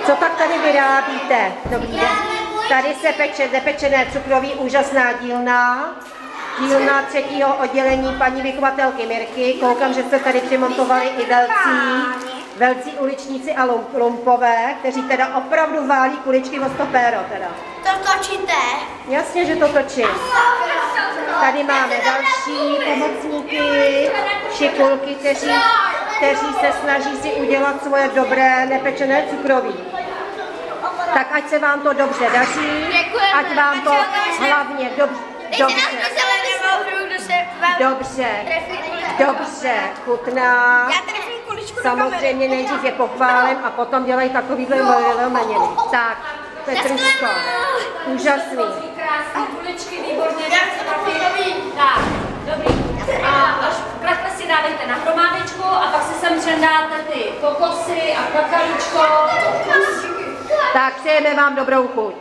Co tak tady vyrábíte? Dobrý den. Tady se peče zapečené cukroví, úžasná dílna. Dílna 3. oddělení paní vychovatelky Mirky. Koukám, že jste tady přimontovali i velcí uličníci a lumpové, kteří teda opravdu válí kuličky o 100 péro teda. To točíte? Jasně, že to točím. Tady máme další pomocníky, šikulky, kteří se snaží si udělat svoje dobré nepečené cukroví. Tak ať se vám to dobře daří, ať vám to hlavně dobře chutná. Samozřejmě nejdřív je pochválím a potom dělají takovýhle lomeniny. Tak, Petruško, úžasný. Krásný kuličky, výborně. Tak, dobrý. A takhle si dávejte na hromádečku a pak si sem přendáte ty kokosy a kakaličko. Tak přejeme vám dobrou chuť.